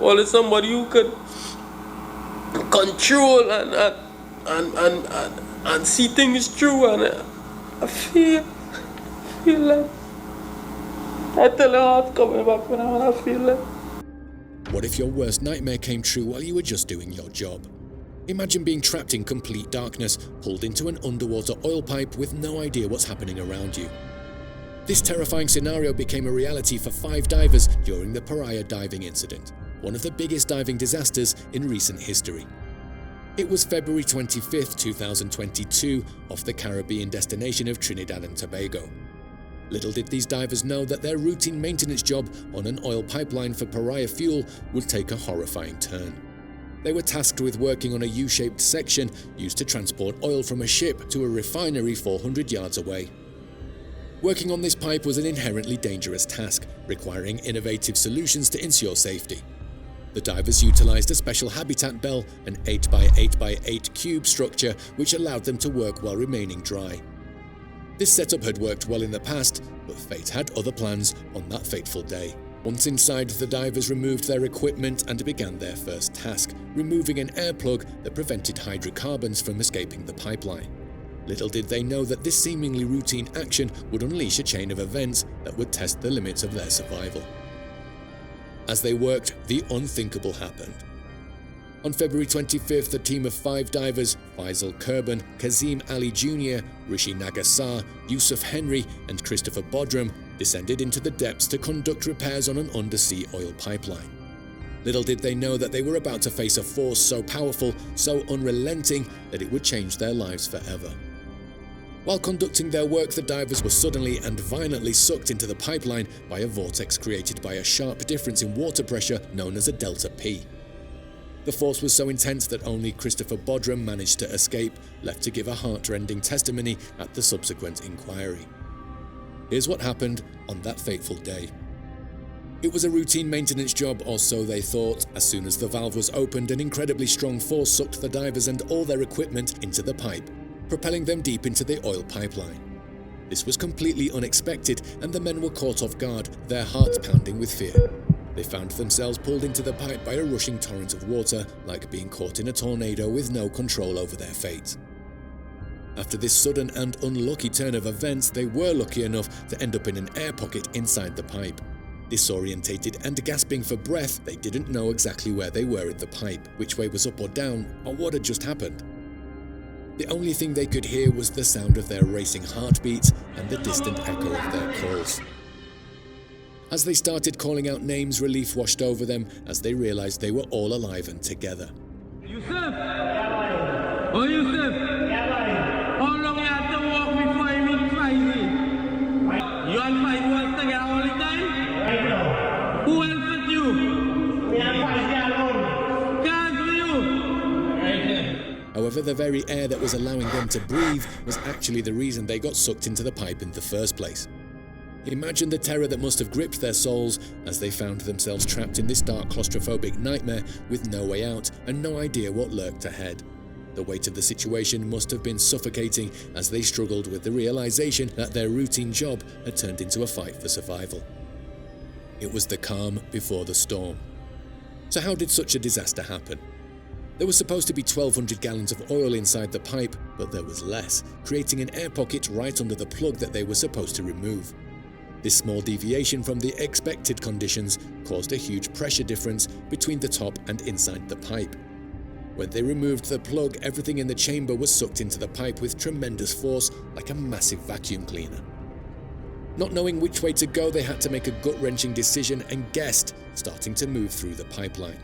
Only somebody who could control and see things through. And I feel like I tell her heart coming back when I feel like. What if your worst nightmare came true while you were just doing your job? Imagine being trapped in complete darkness, pulled into an underwater oil pipe with no idea what's happening around you. This terrifying scenario became a reality for 5 divers during the Paria diving incident, one of the biggest diving disasters in recent history. It was February 25, 2022, off the Caribbean destination of Trinidad and Tobago. Little did these divers know that their routine maintenance job on an oil pipeline for Paria Fuel would take a horrifying turn. They were tasked with working on a U-shaped section used to transport oil from a ship to a refinery 400 yards away. Working on this pipe was an inherently dangerous task, requiring innovative solutions to ensure safety. The divers utilized a special habitat bell, an 8x8x8 cube structure which allowed them to work while remaining dry. This setup had worked well in the past, but fate had other plans on that fateful day. Once inside, the divers removed their equipment and began their first task, removing an air plug that prevented hydrocarbons from escaping the pipeline. Little did they know that this seemingly routine action would unleash a chain of events that would test the limits of their survival. As they worked, the unthinkable happened. On February 25th, a team of 5 divers, Faisal Kurban, Kazim Ali Jr., Rishi Nagasar, Yusuf Henry, and Christopher Boodram, descended into the depths to conduct repairs on an undersea oil pipeline. Little did they know that they were about to face a force so powerful, so unrelenting, that it would change their lives forever. While conducting their work, the divers were suddenly and violently sucked into the pipeline by a vortex created by a sharp difference in water pressure known as a delta P. The force was so intense that only Christopher Boodram managed to escape, left to give a heart-rending testimony at the subsequent inquiry. Here's what happened on that fateful day. It was a routine maintenance job, or so they thought. As soon as the valve was opened, an incredibly strong force sucked the divers and all their equipment into the pipe, propelling them deep into the oil pipeline. This was completely unexpected, and the men were caught off guard, their hearts pounding with fear. They found themselves pulled into the pipe by a rushing torrent of water, like being caught in a tornado with no control over their fate. After this sudden and unlucky turn of events, they were lucky enough to end up in an air pocket inside the pipe. Disorientated and gasping for breath, they didn't know exactly where they were in the pipe, which way was up or down, or what had just happened. The only thing they could hear was the sound of their racing heartbeats and the distant echo of their calls. As they started calling out names, relief washed over them as they realized they were all alive and together. Yusuf! Oh, Yusuf! How long you have to walk before you meet Faisal? You and Faisal was together all the time? Right now. Who else with you? We have Faisal alone. Cars for you? Right there. However, the very air that was allowing them to breathe was actually the reason they got sucked into the pipe in the first place. Imagine the terror that must have gripped their souls as they found themselves trapped in this dark claustrophobic nightmare with no way out and no idea what lurked ahead. The weight of the situation must have been suffocating as they struggled with the realization that their routine job had turned into a fight for survival. It was the calm before the storm. So how did such a disaster happen? There was supposed to be 1,200 gallons of oil inside the pipe, but there was less, creating an air pocket right under the plug that they were supposed to remove. This small deviation from the expected conditions caused a huge pressure difference between the top and inside the pipe. When they removed the plug, everything in the chamber was sucked into the pipe with tremendous force, like a massive vacuum cleaner. Not knowing which way to go, they had to make a gut-wrenching decision and guessed, starting to move through the pipeline.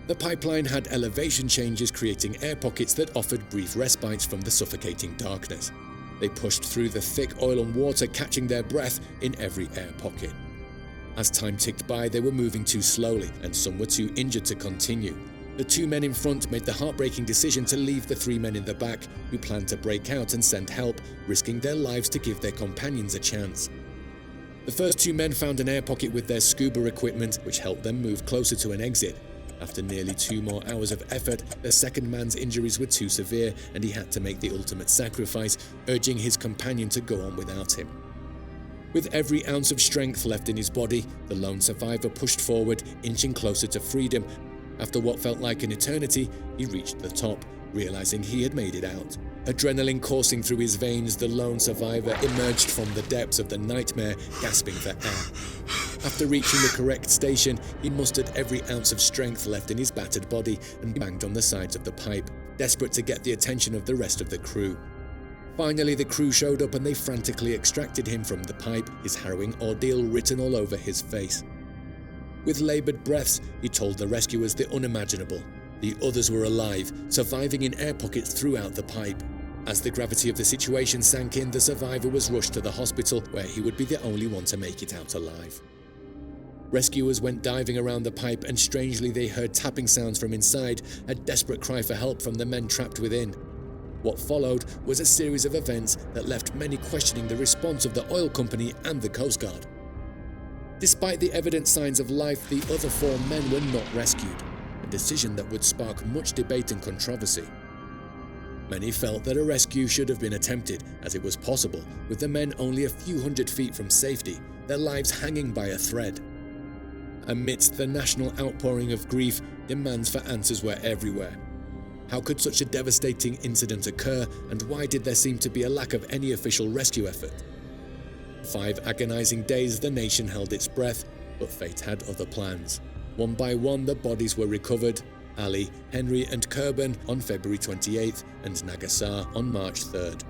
The pipeline had elevation changes, creating air pockets that offered brief respites from the suffocating darkness. They pushed through the thick oil and water, catching their breath in every air pocket. As time ticked by, they were moving too slowly, and some were too injured to continue. The 2 men in front made the heartbreaking decision to leave the 3 men in the back, who planned to break out and send help, risking their lives to give their companions a chance. The first 2 men found an air pocket with their scuba equipment, which helped them move closer to an exit. After nearly 2 more hours of effort, the second man's injuries were too severe and he had to make the ultimate sacrifice, urging his companion to go on without him. With every ounce of strength left in his body, the lone survivor pushed forward, inching closer to freedom. After what felt like an eternity, he reached the top, realizing he had made it out. Adrenaline coursing through his veins, the lone survivor emerged from the depths of the nightmare, gasping for air. After reaching the correct station, he mustered every ounce of strength left in his battered body and banged on the sides of the pipe, desperate to get the attention of the rest of the crew. Finally, the crew showed up and they frantically extracted him from the pipe, his harrowing ordeal written all over his face. With labored breaths, he told the rescuers the unimaginable. The others were alive, surviving in air pockets throughout the pipe. As the gravity of the situation sank in, the survivor was rushed to the hospital, where he would be the only one to make it out alive. Rescuers went diving around the pipe, and strangely they heard tapping sounds from inside, a desperate cry for help from the men trapped within. What followed was a series of events that left many questioning the response of the oil company and the Coast Guard. Despite the evident signs of life, the other 4 men were not rescued, a decision that would spark much debate and controversy. Many felt that a rescue should have been attempted, as it was possible, with the men only a few hundred feet from safety, their lives hanging by a thread. Amidst the national outpouring of grief, demands for answers were everywhere. How could such a devastating incident occur, and why did there seem to be a lack of any official rescue effort? 5 agonizing days the nation held its breath, but fate had other plans. One by one the bodies were recovered, Ali, Henry and Kerben on February 28th and Nagasar on March 3rd.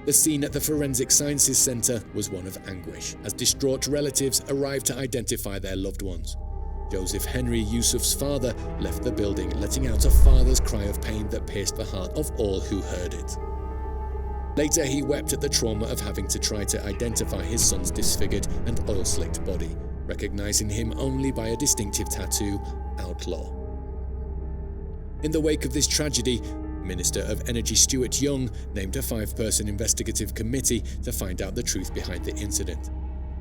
The scene at the Forensic Sciences Center was one of anguish, as distraught relatives arrived to identify their loved ones. Joseph Henry, Yusuf's father, left the building, letting out a father's cry of pain that pierced the heart of all who heard it. Later, he wept at the trauma of having to try to identify his son's disfigured and oil-slicked body, recognizing him only by a distinctive tattoo, Outlaw. In the wake of this tragedy, Minister of Energy Stuart Young named a 5-person investigative committee to find out the truth behind the incident.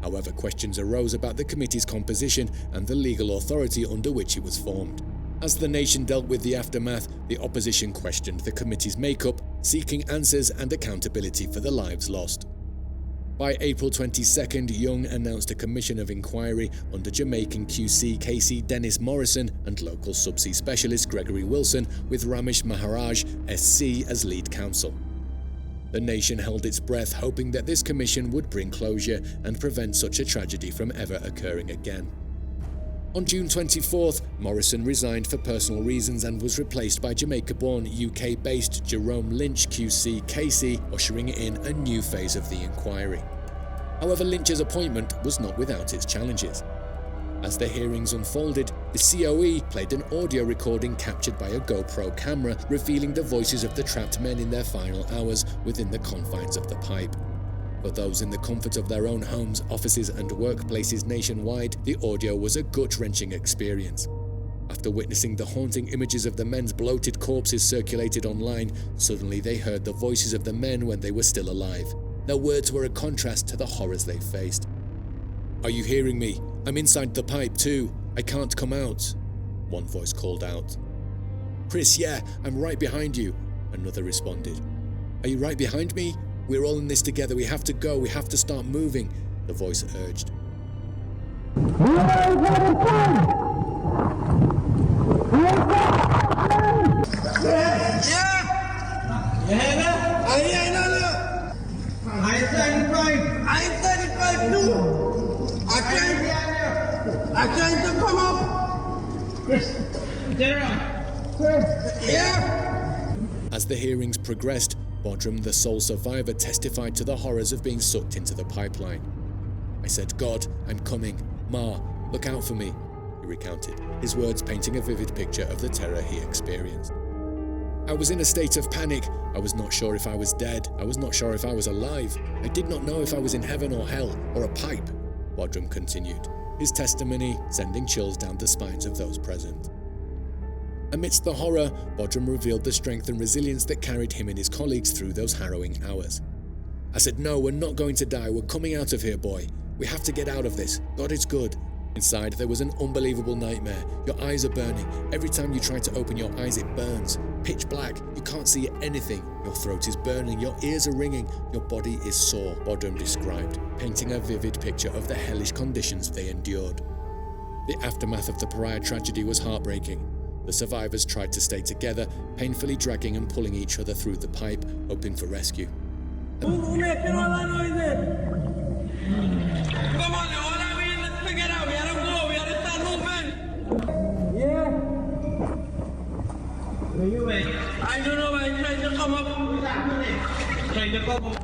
However, questions arose about the committee's composition and the legal authority under which it was formed. As the nation dealt with the aftermath, the opposition questioned the committee's makeup, seeking answers and accountability for the lives lost. By April 22nd, Young announced a commission of inquiry under Jamaican QC Casey Dennis Morrison and local subsea specialist Gregory Wilson, with Ramesh Maharaj, SC, as lead counsel. The nation held its breath, hoping that this commission would bring closure and prevent such a tragedy from ever occurring again. On June 24th, Morrison resigned for personal reasons and was replaced by Jamaica-born, UK-based Jerome Lynch QC Casey, ushering in a new phase of the inquiry. However, Lynch's appointment was not without its challenges. As the hearings unfolded, the COE played an audio recording captured by a GoPro camera, revealing the voices of the trapped men in their final hours within the confines of the pipe. For those in the comfort of their own homes, offices and workplaces nationwide, the audio was a gut-wrenching experience. After witnessing the haunting images of the men's bloated corpses circulated online, suddenly they heard the voices of the men when they were still alive. Their words were a contrast to the horrors they faced. "Are you hearing me? I'm inside the pipe too. I can't come out," one voice called out. "Chris, yeah, I'm right behind you," another responded. "Are you right behind me? We're all in this together. We have to go. We have to start moving," the voice urged. I'm trying to come up. As the hearings progressed, Boodram, the sole survivor, testified to the horrors of being sucked into the pipeline. "I said, God, I'm coming. Ma, look out for me," he recounted, his words painting a vivid picture of the terror he experienced. "I was in a state of panic. I was not sure if I was dead. I was not sure if I was alive. I did not know if I was in heaven or hell, or a pipe," Boodram continued, his testimony sending chills down the spines of those present. Amidst the horror, Boodram revealed the strength and resilience that carried him and his colleagues through those harrowing hours. "I said, no, we're not going to die. We're coming out of here, boy. We have to get out of this. God is good. Inside, there was an unbelievable nightmare. Your eyes are burning. Every time you try to open your eyes, it burns. Pitch black. You can't see anything. Your throat is burning. Your ears are ringing. Your body is sore, Boodram described, painting a vivid picture of the hellish conditions they endured. The aftermath of the Paria tragedy was heartbreaking. The survivors tried to stay together, painfully dragging and pulling each other through the pipe, hoping for rescue. Who making all that noise? Come on, all I mean, let's figure it out. We gotta go. We gotta start moving. Yeah. Where you at? I don't know. I'm trying to come up. Trying to come up.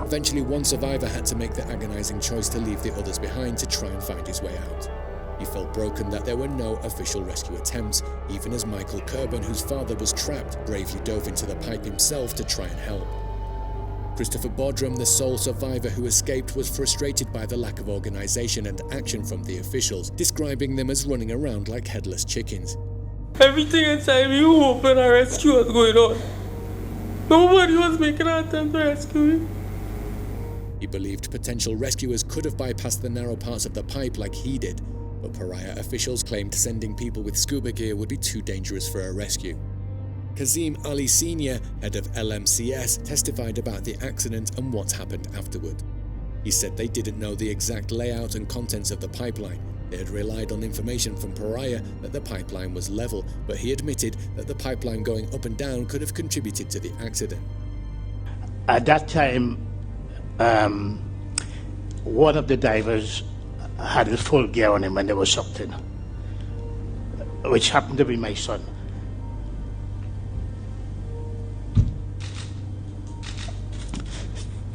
Eventually, one survivor had to make the agonizing choice to leave the others behind to try and find his way out. He felt broken that there were no official rescue attempts, even as Michael Kerben, whose father was trapped, bravely dove into the pipe himself to try and help. Christopher Boodram, the sole survivor who escaped, was frustrated by the lack of organization and action from the officials, describing them as running around like headless chickens. Everything inside me was hoping a rescue was going on. Nobody was making an attempt to rescue me. He believed potential rescuers could have bypassed the narrow parts of the pipe like he did, but Paria officials claimed sending people with scuba gear would be too dangerous for a rescue. Kazim Ali Sr., head of LMCS, testified about the accident and what happened afterward. He said they didn't know the exact layout and contents of the pipeline. They had relied on information from Paria that the pipeline was level, but he admitted that the pipeline going up and down could have contributed to the accident. At that time, one of the divers had his full gear on him when they were sucked in, which happened to be my son.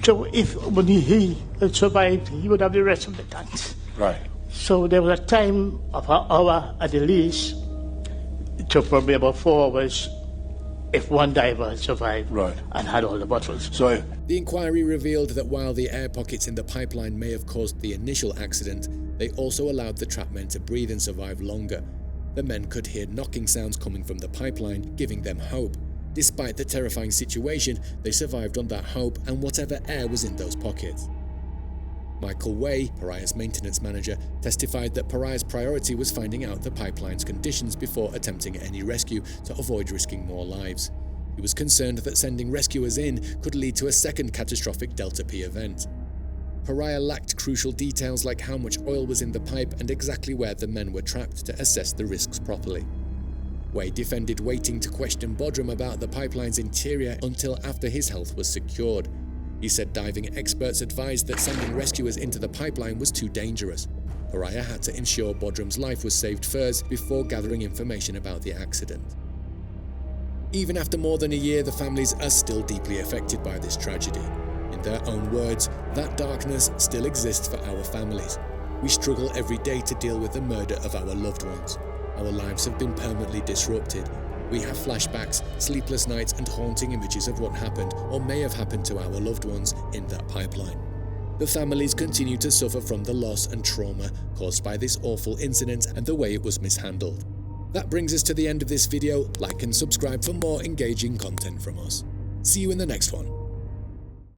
So when he had survived, he would have the rest of the tanks. Right. So there was a time of an hour at the least. It took probably about 4 hours if one diver had survived and had all the bottles. So the inquiry revealed that while the air pockets in the pipeline may have caused the initial accident, they also allowed the trapped men to breathe and survive longer. The men could hear knocking sounds coming from the pipeline, giving them hope. Despite the terrifying situation, they survived on that hope and whatever air was in those pockets. Michael Way, Paria's maintenance manager, testified that Paria's priority was finding out the pipeline's conditions before attempting any rescue to avoid risking more lives. He was concerned that sending rescuers in could lead to a second catastrophic Delta P event. Paria lacked crucial details like how much oil was in the pipe and exactly where the men were trapped to assess the risks properly. Way defended waiting to question Boodram about the pipeline's interior until after his health was secured. He said diving experts advised that sending rescuers into the pipeline was too dangerous. Paria had to ensure Boodram's life was saved first before gathering information about the accident. Even after more than a year, the families are still deeply affected by this tragedy. In their own words, that darkness still exists for our families. We struggle every day to deal with the murder of our loved ones. Our lives have been permanently disrupted. We have flashbacks, sleepless nights, and haunting images of what happened or may have happened to our loved ones in that pipeline. The families continue to suffer from the loss and trauma caused by this awful incident and the way it was mishandled. That brings us to the end of this video. Like and subscribe for more engaging content from us. See you in the next one.